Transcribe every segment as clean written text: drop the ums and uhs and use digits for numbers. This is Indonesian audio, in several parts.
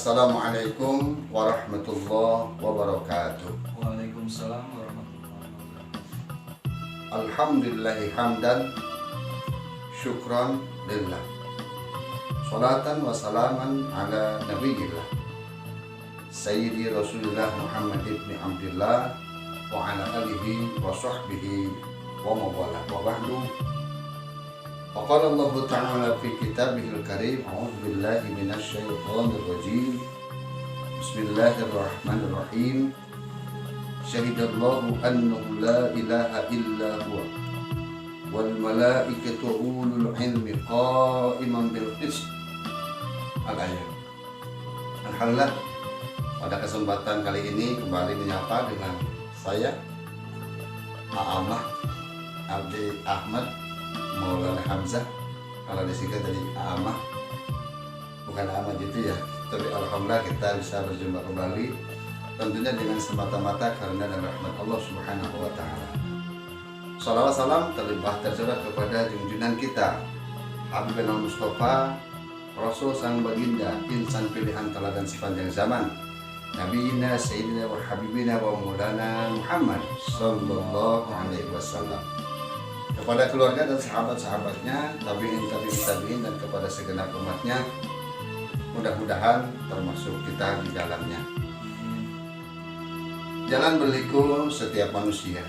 Assalamualaikum warahmatullahi wabarakatuh. Waalaikumsalam warahmatullahi wabarakatuh. Alhamdulillahi hamdan syukran lillah. Salatan wa salaman ala nabiyillah Sayyidi Rasulullah Muhammad ibn Abdullah wa ala alihi wa sahbihi wa mawala wa ba'du. Faqala Allah Ta'ala fi kitabihil karim, a'udzu billahi minasy syaithanir rajim. Bismillahirrahmanirrahim. Syahidallahu annahu la ilaha illa huwa wal malaikatu ulul ilmi qa'iman bil qist. Al-ayat. Alhamdulillah, pada kesempatan kali ini kembali menyapa dengan saya A'amah Abdi Ahmad Maulana Hamzah, kalau disingkat dari A'amah, bukan A'amah gitu ya. Tapi alhamdulillah kita bisa berjumpa kembali, tentunya dengan semata-mata karena dan rahmat Allah Subhanahu wa Ta'ala. Salawat salam terlimpah tercurah kepada junjungan kita Habibina Mustafa, Rasul sang baginda, insan pilihan teladan sepanjang zaman, Nabiina Sayyidina wa Habibina wa Maulana Muhammad Sallallahu Alaihi Wasallam, kepada keluarga dan sahabat-sahabatnya, tabi'in dan kepada segenap umatnya, mudah-mudahan termasuk kita di dalamnya. Jalan berliku setiap manusia,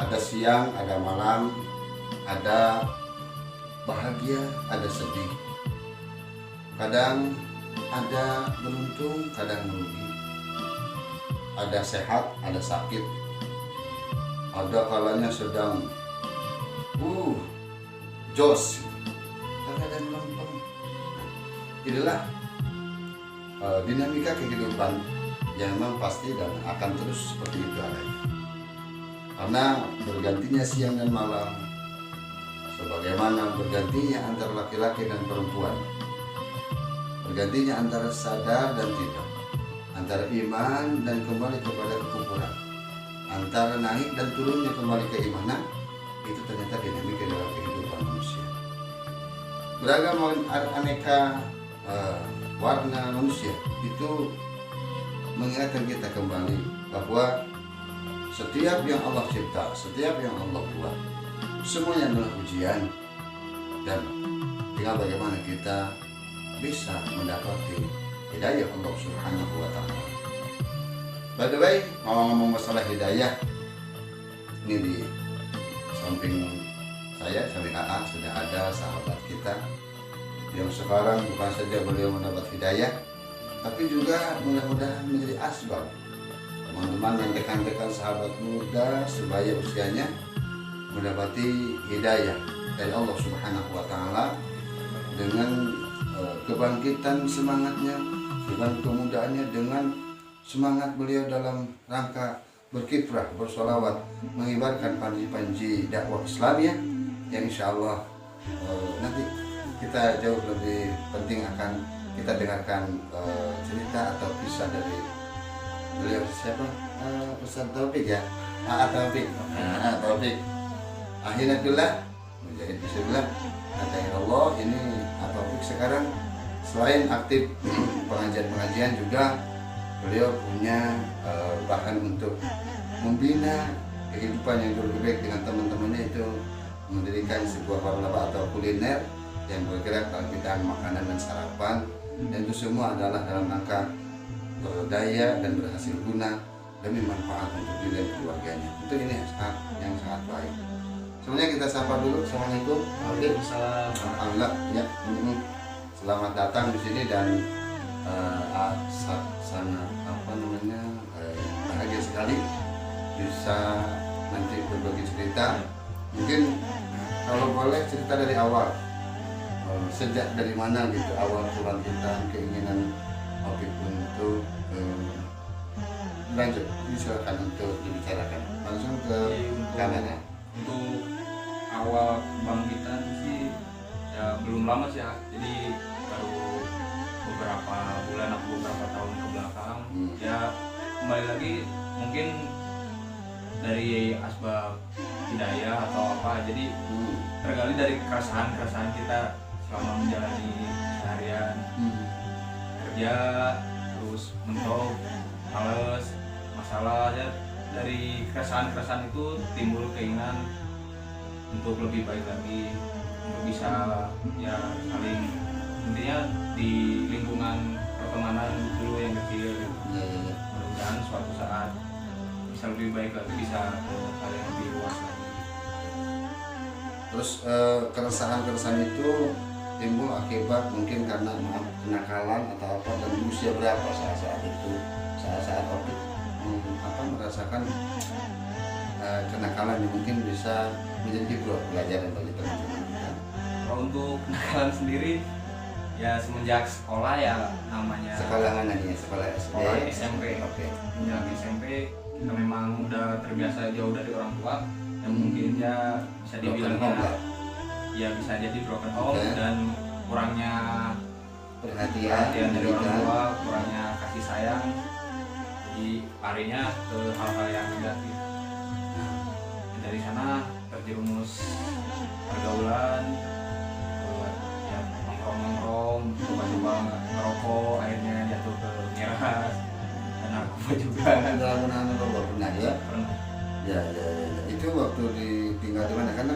ada siang, ada malam, ada bahagia, ada sedih, kadang ada beruntung, kadang merugi, ada sehat, ada sakit, ada kalanya sedang jos, kadang lempeng. Inilah dinamika kehidupan yang memang pasti dan akan terus seperti itu adanya. Karena bergantinya siang dan malam, sebagaimana bergantinya antara laki-laki dan perempuan, bergantinya antara sadar dan tidak, antara iman dan kembali kepada kekufuran, antara naik dan turunnya kembali keimanan, itu ternyata dinamika dalam kehidupan manusia. Beragam aneka warna manusia itu mengingatkan kita kembali bahwa setiap yang Allah cipta, setiap yang Allah buat, semuanya adalah ujian, dan tinggal bagaimana kita bisa mendapati hidayah Allah Subhanahu wa Ta'ala. By the way, ngomong-ngomong masalah hidayah, ini di samping saya, samping AA, sudah ada sahabat kita yang sekarang bukan saja beliau mendapat hidayah, tapi juga mudah-mudahan menjadi asbab teman-teman dan rekan-rekan sahabat muda sebaya usianya mendapati hidayah dari Allah Subhanahu wa Ta'ala dengan kebangkitan semangatnya, dengan kemudahannya, dengan semangat beliau dalam rangka berkiprah, bersolawat, mengibarkan panji-panji dakwah Islamiyah yang insya Allah nanti kita jauh lebih penting akan kita dengarkan cerita atau kisah dari beliau. Siapa? Ustaz Taufik ya? Taufik. Taufik. Akhirnya billah, menjadi bisa bilang kata Allah ini Taufik sekarang selain aktif pengajian-pengajian juga beliau punya bahkan untuk membina kehidupan yang lebih baik dengan teman-temannya, itu mendirikan sebuah waralaba atau kuliner yang bergerak dalam bidang makanan dan sarapan, dan itu semua adalah dalam rangka berdaya dan berhasil guna demi manfaat untuk diri dan keluarganya. Itu ini yang sangat baik. Semuanya kita sapa dulu. Assalamualaikum. Waalaikumsalam. Alhamdulillah ya. Selamat datang di sini dan sana bahagia sekali bisa nanti berbagi cerita. Mungkin kalau boleh cerita dari awal, sejak dari mana gitu awal kebangkitan keinginan Taufik untuk lanjut. Ini silakan untuk dibicarakan langsung ke kamera. Untuk awal kebangkitan sih ya belum lama sih ya, jadi baru beberapa bulan atau beberapa tahun ke belakang. Ya kembali lagi mungkin dari asbab hidayah atau apa, jadi tergali dari keresahan kita selama menjalani seharian kerja kerja terus mentok males masalah ya, dari keresahan itu timbul keinginan untuk lebih baik lagi, untuk bisa ya saling, intinya di lingkungan pertemanan dulu yang kecil gitu. Mudah-mudahan suatu saat bisa lebih baik lagi, bisa ke hal yang lebih luas lagi. Terus keresahan itu timbul akibat mungkin karena maaf kenakalan atau apa, dan di usia berapa saat itu, saat Opik merasakan kenakalan yang mungkin bisa menjadi pelajaran bagi teman-teman kita. Kalau untuk kenakalan sendiri ya semenjak sekolah ya namanya Sekolah mana nih? Sekolah SD? Sekolah SMP. Oke. Menjelang SMP kita memang udah terbiasa jauh dari orang tua, yang mungkin ya bisa dibilangnya ya bisa jadi broken home. Oke. Dan kurangnya Perhatian dari orang pendidikan. tua, kurangnya kasih sayang, jadi larinya ke hal-hal yang negatif. Dari sana terjerumus pergaulan, ya nongkrong, coba-coba ngerokok, akhirnya jatuh ke miras dan narkoba juga. Dalam menahan narkoba pernah ya? Pernah. Ya. Itu waktu tinggal di mana? Karena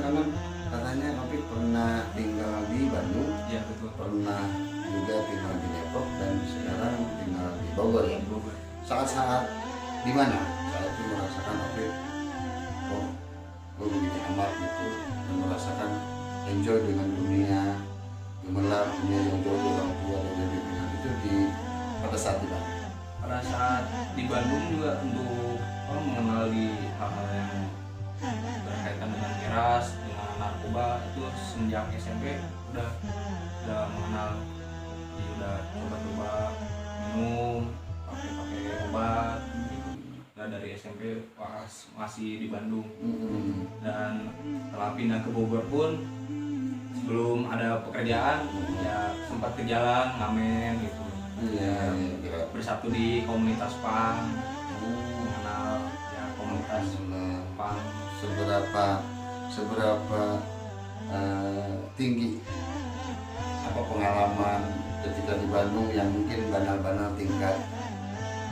katanya Opik pernah tinggal di Bandung, Ya betul. pernah juga tinggal di Depok, dan sekarang tinggal di Bogor ya. Bogor. Saat-saat di mana saya itu merasakan Opik, oh gue begitu amat gitu, dan merasakan enjoy dengan dunia gemerlap, dunia yang jauh dari orang tua dan dari lingkungan itu pada saat di Bandung. Pada saat di Bandung juga untuk mengenal di hal-hal yang berkaitan dengan miras, dengan narkoba itu sejak SMP udah mengenal, jadi udah coba-coba minum, pakai obat gitu. Udah dari SMP masih di Bandung. Dan setelah pindah ke Bogor pun sebelum ada pekerjaan ya sempat ke jalan ngamen gitu. Iya. Bersatu di komunitas punk, mengenal ya komunitas punk. Seberapa tinggi apa pengalaman ketika di Bandung yang mungkin banal-banal tingkat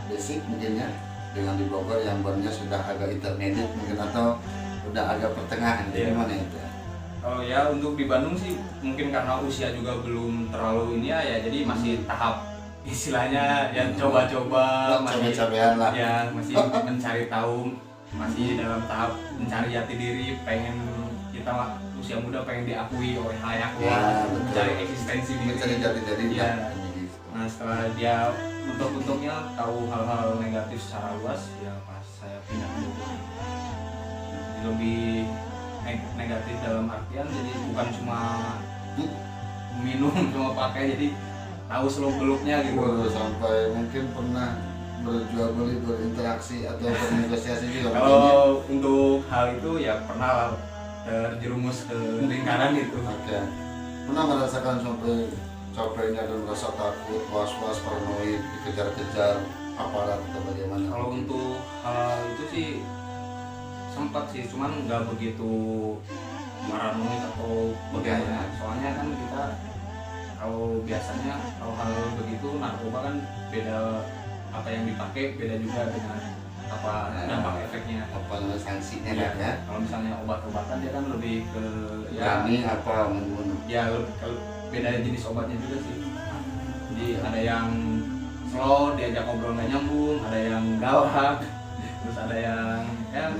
basic mungkin ya, dengan di Bogor yang barunya sudah agak intermediate mungkin, atau udah agak pertengahan, Iya. Gimana itu? Oh ya, untuk di Bandung sih mungkin karena usia juga belum terlalu ini ya, jadi masih tahap istilahnya ya coba-coba, masih Cabe-cabean lah. ya masih mencari tahu, masih dalam tahap mencari jati diri, pengen kita usia muda pengen diakui oleh halayak Ya, luas, betul. mencari eksistensi diri. Mencari jati diri Iya. lah. Nah setelah dia untuk-untuknya tahu hal-hal negatif secara luas, ya pas saya pindah ke Bogor lebih negatif dalam artian jadi bukan cuma minum cuma pakai, jadi tahu seluk beluknya gitu. Waduh, sampai mungkin pernah berjual beli, berinteraksi atau bernegosiasi juga. Kalau untuk hal itu ya pernah lah terjerumus ke lingkaran itu. Oke. Pernah merasakan sampai capeknya dan merasa takut, was-was, paranoid, dikejar-kejar aparat atau bagaimana? Kalau untuk hal itu sih sempat sih, cuman nggak begitu paranoid atau bagaimana. Soalnya kan kita kalau biasanya kalau hal begitu narkoba kan beda, apa yang dipakai beda juga dengan apa dampak efeknya. Apa namanya sanksinya Ya, ya? kalau misalnya obat-obatan dia kan lebih ke Berani apa membunuh? ya kalau beda jenis obatnya juga sih. Jadi ada yang slow diajak ngobrol nggak nyambung, ada yang galak, terus ada yang ya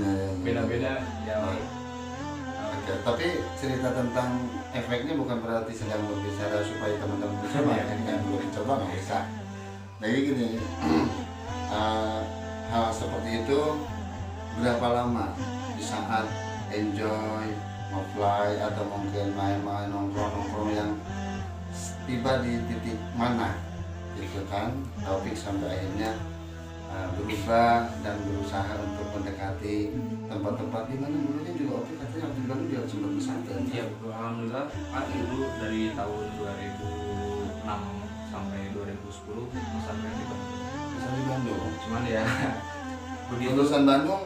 beda-beda ya. Oke, tapi cerita tentang efeknya bukan berarti sedang berbicara supaya teman-teman mencoba ya, kan belum mencoba nggak bisa. Jadi gini, hal seperti itu berapa lama di saat enjoy, nge-fly atau mungkin main-main nongkrong-nongkrong yang tiba di titik mana gitu kan, Taufik sampai akhirnya berubah dan berusaha untuk mendekati tempat-tempat di mana dulunya juga Opik katanya waktu dulu juga sempat pesantren. Iya betul, alhamdullah Pak dulu dari tahun 2006 sampai 2010 pesantren di Bandung. Di Bandung. Cuman ya begitu Lulusan Bandung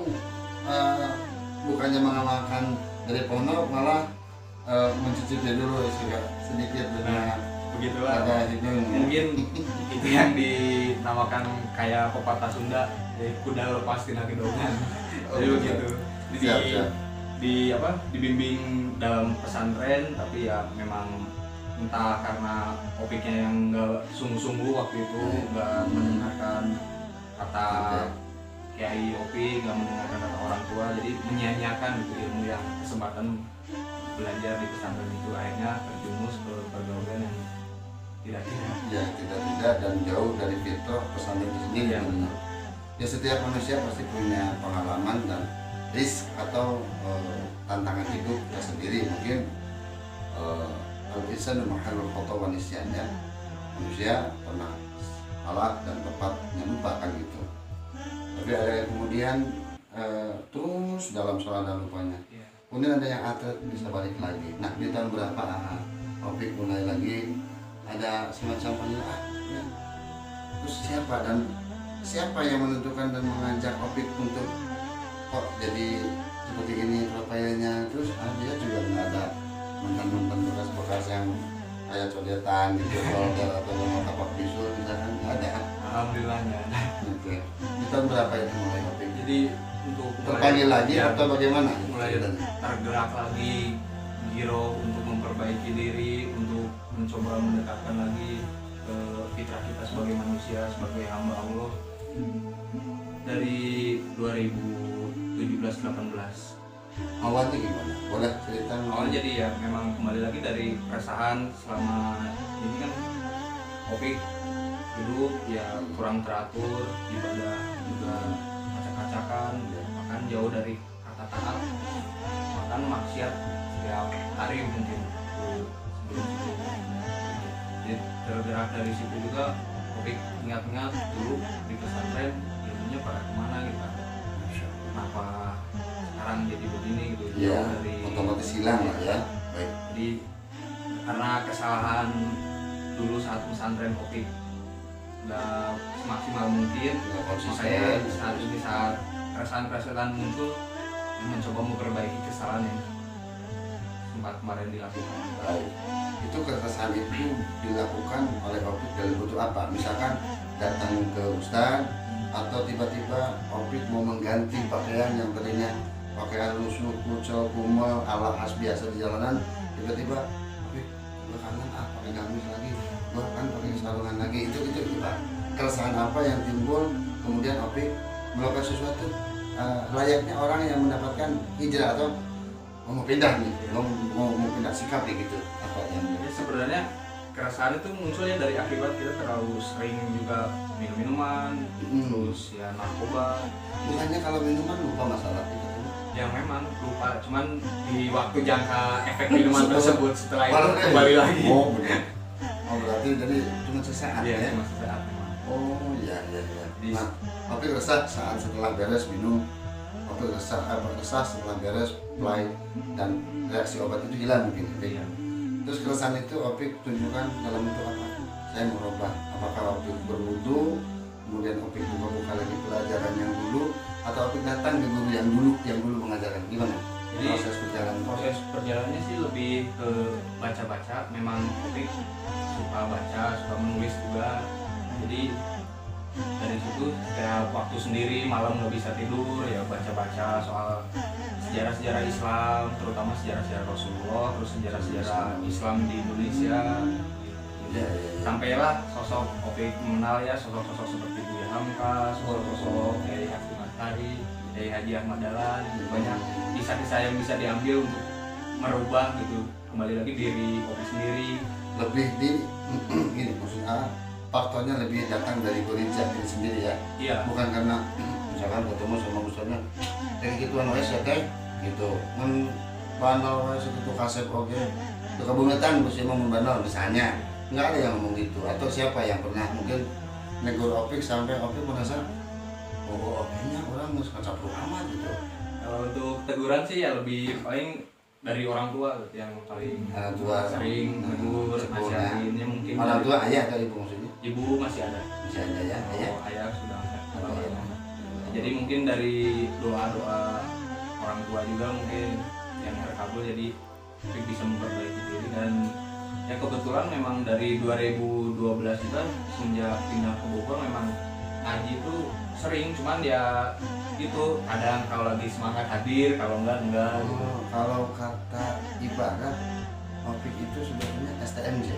bukannya mengamalkan dari pondok, malah mencicipi dulu sedikit dunia begitulah. Ada hidung. Mungkin itu yang dinamakan kayak pepatah Sunda, kuda lepas tina gedongan. Jadi begitu. Jadi Siap. dibimbing dalam pesantren, tapi ya memang entah karena opiknya yang nggak sungguh-sungguh waktu itu, nggak mendengarkan kata kiai opik, nggak mendengarkan kata orang tua, jadi menyia-nyiakan gitu ilmu yang kesempatan belajar di pesantren itu, akhirnya terjumus ke pergaulan yang tidak Ya tidak dan jauh dari fitrah pesantren itu sendiri. Ya, benar. Ya setiap manusia pasti punya pengalaman dan risk atau tantangan hidup kita sendiri. Mungkin al-insan mahalul khata wa nisyan, ya. Manusia pernah salah dan tepatnya lupa kan gitu. Tapi ada yang kemudian terus dalam salah dan lupanya. Kemudian ada yang atlet bisa balik lagi. Nah di tahun berapa Opik mulai lagi ada semacam penilaian, ya. Terus siapa yang menentukan dan mengajak Opik untuk kok jadi seperti ini profilnya? Terus dia juga nggak ada mantan bekas yang kayak codetan gitu atau mau tapak bisul misalkan, nggak ada. Alhamdulillah nggak ada. Oke. Di tahun berapa itu mulai Opik? Jadi untuk Terpanggil lagi atau bagaimana? mulai tergerak lagi, giro untuk memperbaiki diri, untuk mencoba mendekatkan lagi ke fitrah kita sebagai manusia, sebagai hamba Allah dari 2017-18. Awalnya gimana? Boleh cerita? Awalnya jadi ya memang kembali lagi dari keresahan selama ini kan Opik hidup ya kurang teratur, ibadah juga acak-acakan, makan jauh dari kata taat, makan maksiat setiap hari mungkin sebelum-sebelumnya. Jadi tergerak dari situ juga Opik ingat-ingat dulu di pesantren ilmunya pada kemana gitu kan, kenapa sekarang jadi begini gitu, Ya, jauh dari otomatis hilang lah ya. Baik. jadi karena kesalahan dulu saat pesantren Opik nggak semaksimal mungkin, Nggak konsisten. makanya saat ini saat keresahan muncul mencoba memperbaiki kesalahan yang sempat kemarin dilakukan. Baik. Itu keresahan itu dilakukan oleh Opik dalam bentuk apa? Misalkan datang ke Ustadz atau tiba-tiba Opik mau mengganti pakaian yang tadinya pakaian lusuh, kucel, kumel, ala khas biasa di jalanan, tiba-tiba Opik belakangan pakai gamis lagi, bahkan pakai sarungan lagi. Itu Pak. Keresahan apa yang timbul kemudian Opik melakukan sesuatu layaknya orang yang mendapatkan hijrah atau mau pindah nih, mau pindah sikap nih gitu. Apa yang Jadi sebenarnya keresahan itu munculnya dari akibat kita terlalu sering juga minum-minuman, terus ya narkoba. bukannya kalau minuman lupa masalah itu? Yang memang lupa, cuman di waktu jangka efek minuman tersebut setelah itu Malah kembali lagi. Oh benar. Oh berarti jadi cuma sesaat Iya, ya? cuma sesaat memang. Oh iya. Di- Nah, Opik resah saat setelah beres minum, Opik resah setelah beres play dan reaksi obat itu hilang mungkin. Iya. Terus keresahan itu Opik tunjukkan dalam bentuk apa? Saya merubah. Apakah Opik berwudu, kemudian Opik buka lagi pelajaran yang dulu, atau Opik datang ke guru yang dulu mengajarkan? Gimana? Jadi proses perjalanannya sih lebih ke baca-baca. Memang Opik suka baca, suka menulis juga. Jadi dari situ setiap waktu sendiri malam nggak bisa tidur ya baca-baca soal sejarah-sejarah Islam, terutama sejarah-sejarah Rasulullah, terus sejarah-sejarah Islam di Indonesia. Ya. Sampailah sosok Opik mengenal ya sosok-sosok seperti Buya Hamka, sosok-sosok Kiai Hasyim Asy'ari, Kiai Haji Ahmad Dahlan. Banyak kisah-kisah yang bisa diambil untuk merubah gitu kembali lagi diri Opik sendiri. Lebih di ini maksudnya faktornya lebih datang dari gereja diri sendiri ya. Iya. Bukan karena misalkan ketemu sama ustaznya kayak gituan wes ya kayak gitu men banal wes itu kasep oke itu kebumetan mesti mau membanal misalnya, nggak ada yang ngomong gitu. Atau siapa yang pernah mungkin negur Opik sampai Opik merasa oh kayaknya orang nggak kacau amat gitu. Kalau untuk teguran sih ya lebih paling dari orang tua yang paling Orang tua sering negur, nasihatinnya mungkin. Orang tua ayah atau ibu maksudnya? Ibu masih ada. Bisa aja ya ayah. Ayah sudah Oh, iya. Jadi mungkin dari doa-doa orang tua juga mungkin yang terkabul, jadi Opik bisa memperbaiki diri dan Ya kebetulan memang dari 2012 juga semenjak pindah ke Bogor memang ngaji itu sering, cuman ya itu kadang kalau lagi semangat hadir, kalau enggak gitu. Kalau kata ibarat Opik itu sebenarnya STMJ.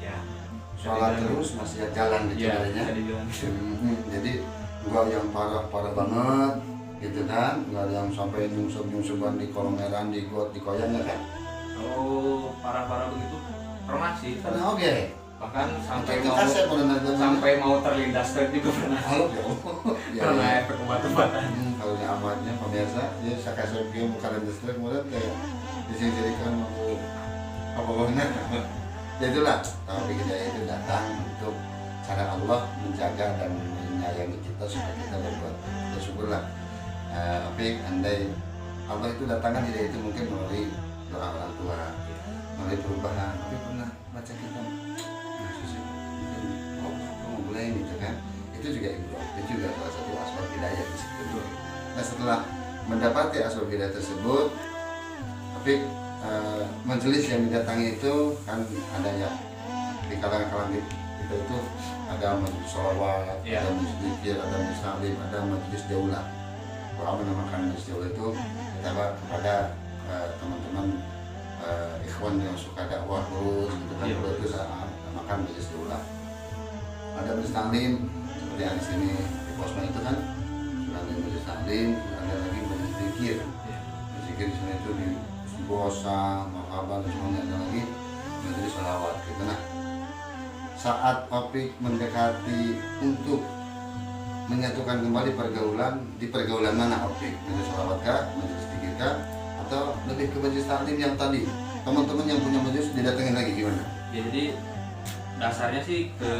Ya. Sholat terus masih jalan gitu Ya, katanya. bisa dibilang gitu. Jadi enggak yang parah banget gitu kan, enggak yang sampai nyungsep-nyungsepan di kolongeran, di got, di koyan ya kan. Kalau parah-parah begitu pernah sih, Karena oke. bahkan sampai Itu mau kasih sampai mau terlindas truk juga pernah. halo ya. Pernah efek obat-obatan. Kalau ini amatnya pemirsa, ya saya kasih game bukan industri kemudian kayak disingkirkan untuk apa mana. Ya itulah, tapi kita itu datang untuk cara Allah menjaga dan menyayangi kita supaya kita berbuat bersyukurlah. Tapi andai Allah itu datangkan ide itu mungkin melalui doa orang tua, melalui perubahan. Tapi pernah baca kitab mau mulai gitu kan, itu juga itu juga salah satu asbab hidayah di situ. Nah setelah mendapati asbab hidayah tersebut, tapi majelis yang didatangi itu kan adanya di kalangan kita itu ada majelis sholawat, ada majelis zikir, ada majelis taklim, ada majelis daulah. Kalau menamakan majelis daulah itu kita kepada teman-teman ikhwan yang suka dakwah terus gitu kan, kalau itu saya namakan majelis daulah. Ada majelis taklim seperti yang di sini di Posma itu kan sudah ada majelis taklim, ada lagi majelis zikir. Zikir di sana itu di Bosa, Marhaban, semuanya ada lagi majelis sholawat gitu. Nah saat Opik mendekati untuk menyatukan kembali pergaulan, di pergaulan mana Opik? Majelis sholawat kah, majelis zikir kah, atau lebih ke majelis taklim yang tadi teman-teman yang punya majelis didatengin lagi gimana? Ya, jadi dasarnya sih ke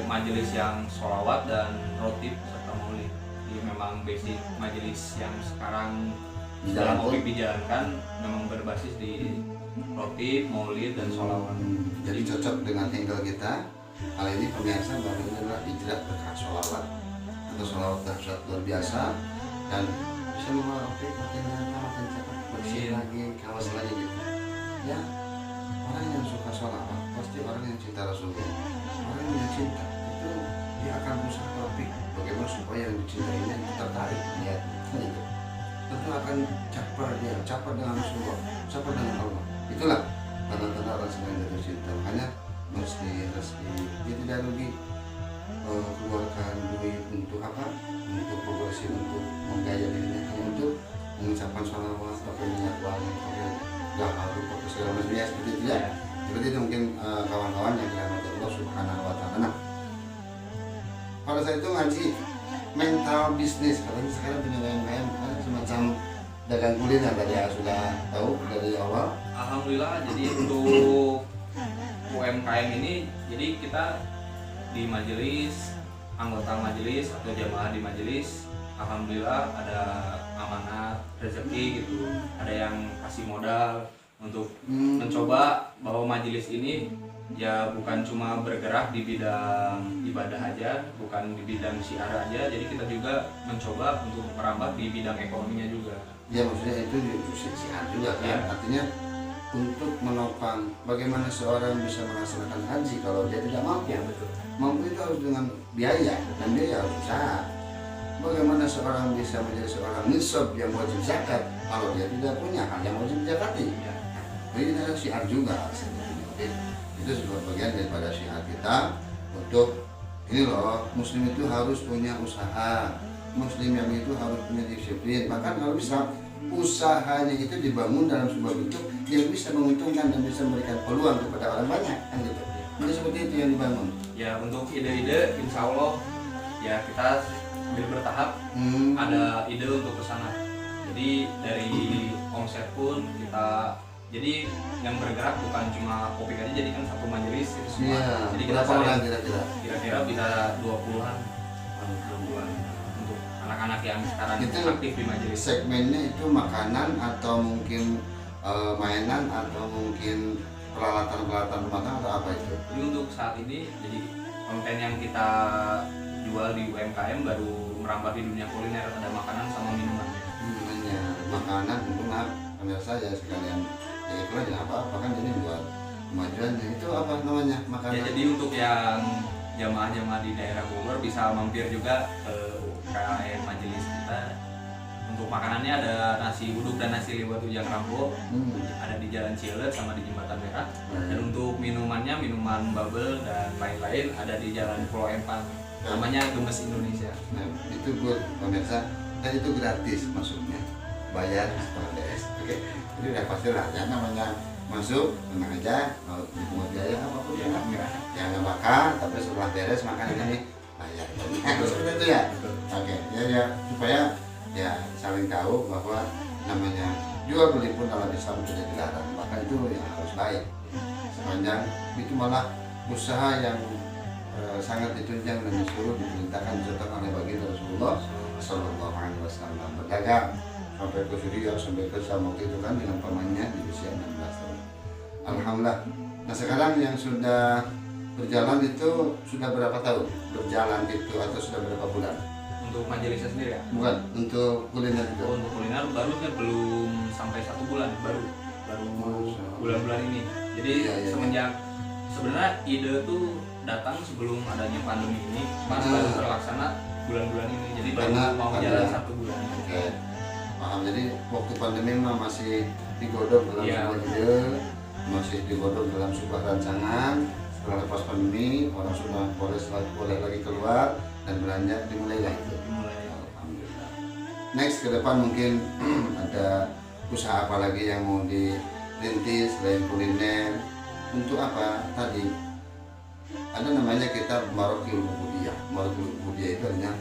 majelis yang sholawat dan rotib serta maulid. Jadi memang basic majelis yang sekarang dalam Opik dijalankan memang berbasis di rotib, maulid dan sholawat. Jadi cocok dengan angle kita. Kali ini pemirsa bahwa ini adalah hijrah berkat sholawat atau sholawat dahsyat luar biasa dan bisa membawa Opik makin nyata, makin cepat bersih lagi, kawas lagi gitu. Ya, orang yang suka sholawat pasti orang yang cinta Rasulullah. Orang yang cinta itu dia akan berusaha Opik bagaimana supaya yang dicintainya itu tertarik melihat gitu. Tentu akan caper dengan Rasulullah, caper dengan Allah. Itulah tanda-tanda orang sedang jatuh cinta. Makanya mesti dia tidak rugi keluarkan duit untuk apa? Untuk progresi, untuk menggaya dirinya, hanya untuk mengucapkan sholawat, pakai minyak wangi, pakai gaharu, pakai segala macam ya seperti itu ya. Seperti itu mungkin kawan-kawan yang dirahmati Allah Subhanahu Wa Taala. Nah, pada saat itu ngaji mental bisnis, katanya sekarang punya UMKM semacam dagang kuliner tadi ya, sudah tahu dari awal. Alhamdulillah, jadi untuk UMKM ini, jadi kita di majelis, anggota majelis atau jamaah di majelis, alhamdulillah ada amanat rezeki gitu, ada yang kasih modal untuk mencoba bahwa majelis ini ya bukan cuma bergerak di bidang ibadah aja, bukan di bidang syiar aja, jadi kita juga mencoba untuk merambah di bidang ekonominya juga. Ya maksudnya itu syiar juga kan, Ya. Artinya untuk menopang bagaimana seorang bisa melaksanakan haji kalau dia tidak mampu. Ya betul. Mampu itu harus dengan biaya dan biaya harus usaha. Bagaimana seorang bisa menjadi seorang nisab yang wajib zakat kalau dia tidak punya hal yang wajib zakati. Ya. Jadi ini adalah syiar juga sebetulnya. Itu sebuah bagian daripada syiar kita untuk ini loh, muslim itu harus punya usaha, muslim yang itu harus punya disiplin. Bahkan kalau bisa usahanya itu dibangun dalam sebuah bentuk yang bisa menguntungkan dan bisa memberikan peluang kepada orang banyak kan gitu. Jadi seperti itu yang dibangun. Ya untuk ide-ide insya Allah ya kita sambil bertahap ada ide untuk ke sana. Jadi dari omset pun kita, jadi yang bergerak bukan cuma kopi aja, jadi kan satu majelis itu semua. Iya. Jadi kita Berapa orang kira-kira? kira-kira bisa 20-an untuk anak-anak yang sekarang Itu aktif di majelis. Segmennya itu makanan atau mungkin mainan atau mungkin peralatan-peralatan rumah tangga atau apa itu? Jadi untuk saat ini, jadi konten yang kita jual di UMKM baru merambah di dunia kuliner, ada makanan sama minuman. Makanan untuk pemirsa ya sekalian ya itulah jangan apa-apa kan jadi buat kemajuannya itu apa namanya Ya, makanan? jadi untuk yang jamaah-jamaah di daerah Bogor bisa mampir juga ke KKN majelis kita. Untuk makanannya ada nasi uduk dan nasi liwet ujang rambo, ada di Jalan Cilet sama di Jembatan Merah. Dan untuk minumannya minuman bubble dan lain-lain ada di Jalan Pulau Empang. Namanya Gemes Indonesia. Nah, itu good pemirsa, dan itu gratis masuknya, bayar setelah DS. Oke, jadi udah pasti lah ya namanya masuk tenang aja, mau dipungut biaya apapun ya, ya nggak bakal, tapi setelah beres makan ini bayar. Seperti itu ya. Oke, ya supaya ya saling tahu bahwa namanya jual beli pun dalam Islam tidak dilarang, maka itu yang harus baik. Sepanjang itu malah usaha yang sangat ditunjang dan disuruh diperintahkan dicontohkan oleh baginda Rasulullah Sallallahu Alaihi Wasallam, berdagang sampai ke Syria, sampai ke Syam waktu itu kan dengan pamannya di usia 16 tahun. Alhamdulillah. Nah sekarang yang sudah berjalan itu sudah berapa tahun berjalan itu atau sudah berapa bulan? Untuk majelisnya sendiri ya? Bukan, untuk kuliner itu. Oh, untuk kuliner baru kan belum sampai 1 bulan, baru bulan-bulan ini. Jadi Iya. semenjak sebenarnya ide tuh datang sebelum adanya pandemi ini, mas baru terlaksana bulan-bulan ini. Jadi baru Karena mau ada- jalan 1 bulan. Oke, paham. Jadi waktu pandemi mah masih digodok dalam Iya. sebuah ide, masih digodok dalam sebuah rancangan. Setelah lepas pandemi, orang sudah boleh lagi keluar dan belanja, dimulailah itu. Dimulai. Alhamdulillah. Next ke depan mungkin ada usaha apa lagi yang mau dirintis selain kuliner? Untuk apa tadi? Ada namanya kita marokil ubudiyah. Marokil ubudiyah itu artinya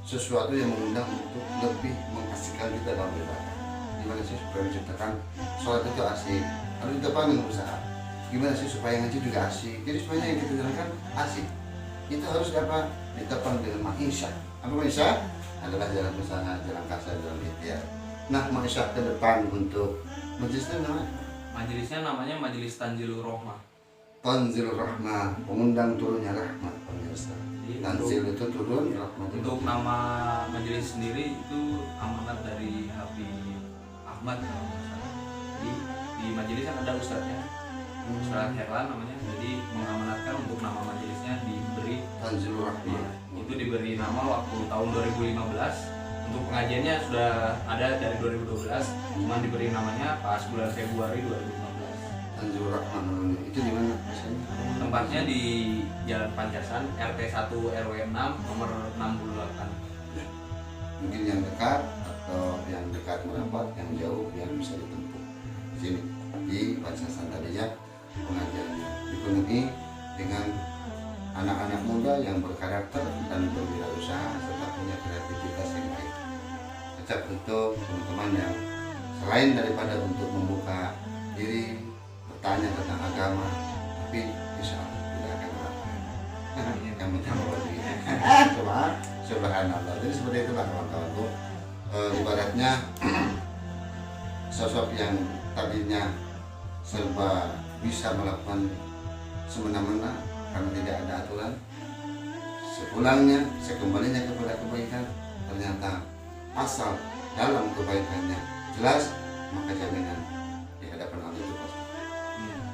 sesuatu yang mengundang untuk lebih mengasihkan kita dalam beribadah. Gimana sih supaya menciptakan sholat itu asik? Harus ditopang dengan usaha. Gimana sih supaya ngaji juga asik? Jadi semuanya yang kita jalankan asik. Itu harus dapat ditopang dengan ma'isyah. Apa ma'isyah? Adalah jalan usaha, jalan kasar, jalan ikhtiar. Nah, ma'isyah ke depan untuk majelisnya namanya Majelisnya namanya Majelis Tanzilur Rohmah. Tanzil Rahmah, pengundang turunnya rahmat pemirsa. Jadi Tanzil itu turun, rahmat itu untuk nama majelis sendiri itu amanat dari Habib Ahmad kalau nggak salah. Di majelis kan ada ustadznya, Ustadz Herlan namanya. Jadi mengamanatkan untuk nama majelisnya diberi Tanzil Rahmah. itu diberi nama waktu tahun 2015. Untuk pengajiannya sudah ada dari 2012, cuma diberi namanya pas bulan Februari 2015. Tanzil Rahmah namanya. Itu di mana biasanya? Tempatnya di Jalan Pancasan, RT 1 RW 6 nomor 68. Mungkin yang dekat atau yang dekat merapat, yang jauh yang bisa ditempuh. Di sini di Pancasan tadi ya pengajiannya dipenuhi dengan anak-anak muda yang berkarakter dan berwirausaha serta punya kreativitas yang baik. Cocok untuk teman-teman yang selain daripada untuk membuka diri bertanya tentang agama, tapi insya Allah tidak akan melakukan yang pertama lagi. Coba subhanallah. Jadi seperti itulah kawan-kawanku. Ibaratnya sosok yang tadinya serba bisa melakukan semena-mena karena tidak ada aturan, sepulangnya sekembalinya kepada kebaikan ternyata asal dalam kebaikannya jelas, maka jaminan di hadapan Allah itu pasti.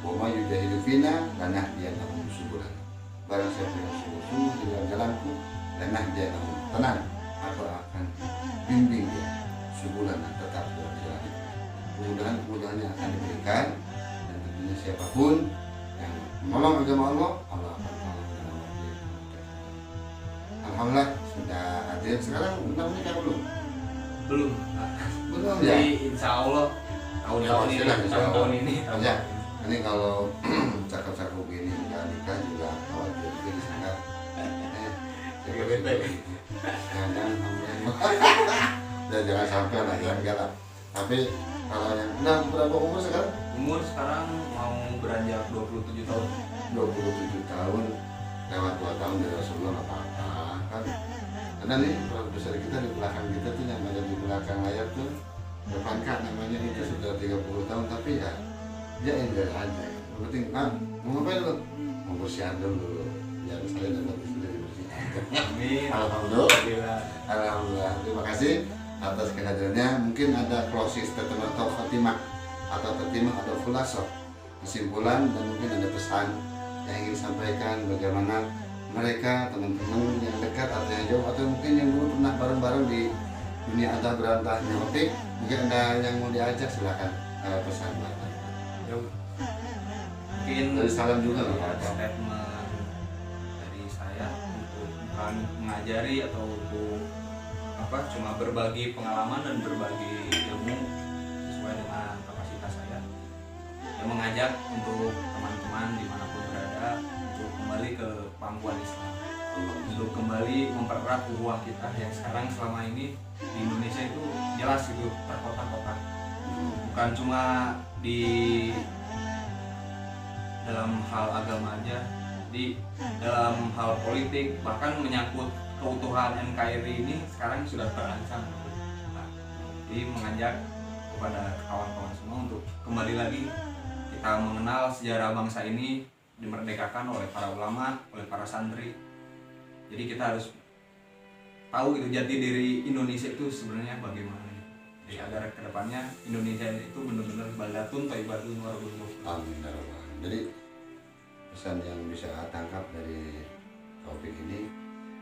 Wa may yujahidu fina lanahdiyannahum subulan. Barang siapa yang sungguh-sungguh di dalam jalanku, lanahdiyannahum, tenang, aku akan bimbing dia subulan, tetap dalam jalan itu. Kemudahan-kemudahan yang akan diberikan, dan tentunya siapapun yang menolong agama Allah, Allah akan tolong dan Allah dia. Alhamdulillah sudah hadir. Sekarang udah menikah belum? Belum. Belum ya. Jadi insya Allah tahun-tahun ini, pastilah, insya Allah. tahun ini. Ya, ini kalau cakep-cakep gini nggak nikah juga khawatir jadi sangat. Jangan sampai lah, jangan lah. Tapi kalau yang udah berapa umur sekarang? Umur sekarang mau beranjak 27 tahun. 27 tahun, lewat 2 tahun dari Rasulullah, nggak apa-apa kan. Karena nih orang besar kita di belakang kita tuh yang ada di belakang layar tuh depan kak namanya itu sudah 30 tahun, tapi ya dia enjoy aja. Yang penting mau ngapain lu? Mau bersihan dulu. Ya saya dapat sudah dibersihan. Amin. Alhamdulillah. Alhamdulillah. Terima kasih atas kehadirannya. Mungkin ada closing statement atau khatimah atau khatimah atau khulasoh kesimpulan dan mungkin ada pesan yang ingin disampaikan bagaimana mereka teman-teman yang dekat atau yang jauh atau mungkin yang dulu pernah bareng-bareng di dunia antah berantahnya Opik, mungkin ada yang mau diajak silakan pesan Bapak. Ya, mungkin Dari salam juga nggak ya, apa-apa. statement dari saya untuk bukan mengajari atau untuk apa, cuma berbagi pengalaman dan berbagi ilmu sesuai dengan kapasitas saya, yang mengajak untuk teman-teman dimanapun berada untuk kembali ke pangkuan Islam, untuk kembali mempererat ukhuwah kita yang sekarang selama ini di Indonesia itu jelas itu terkotak-kotak, bukan cuma di dalam hal agama aja, di dalam hal politik, bahkan menyangkut keutuhan NKRI ini sekarang sudah terancam. Nah, jadi mengajak kepada kawan-kawan semua untuk kembali lagi kita mengenal sejarah bangsa ini dimerdekakan oleh para ulama, oleh para santri. Jadi kita harus tahu itu jati diri Indonesia itu sebenarnya bagaimana. Jadi agar kedepannya Indonesia itu benar-benar baldatun thayyibatun warabun ghafur. Amin ya rabbal alamin. Jadi pesan yang bisa tangkap dari topik ini,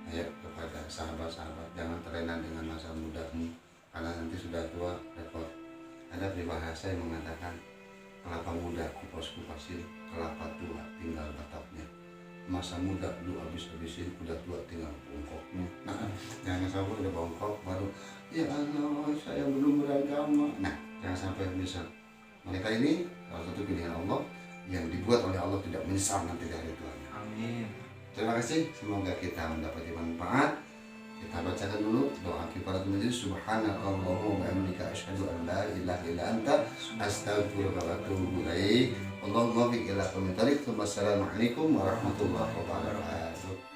ya kepada sahabat-sahabat, jangan terlena dengan masa mudamu karena nanti sudah tua repot. Ada peribahasa yang mengatakan kelapa muda kupas-kupasin, kelapa tua tinggal batapnya. Masa muda lu habis-habisin, udah tua tinggal bongkoknya. Nah, jangan sampai udah bongkok baru ya Allah saya belum beragama. Nah, jangan sampai bisa. Mereka ini salah satu pilihan Allah yang dibuat oleh Allah, tidak menyesal nanti dari tuanya. Amin. Terima kasih, semoga kita mendapat manfaat. Kita bacakan dulu doa kifaratul majlis. Subhanakallahumma wa bihamdika asyhadu an la ilaha illa anta astaghfiruka wa atubu ilaik. Allahumma bi'ila qawmi tariq. Wassalamualaikum warahmatullahi wabarakatuh.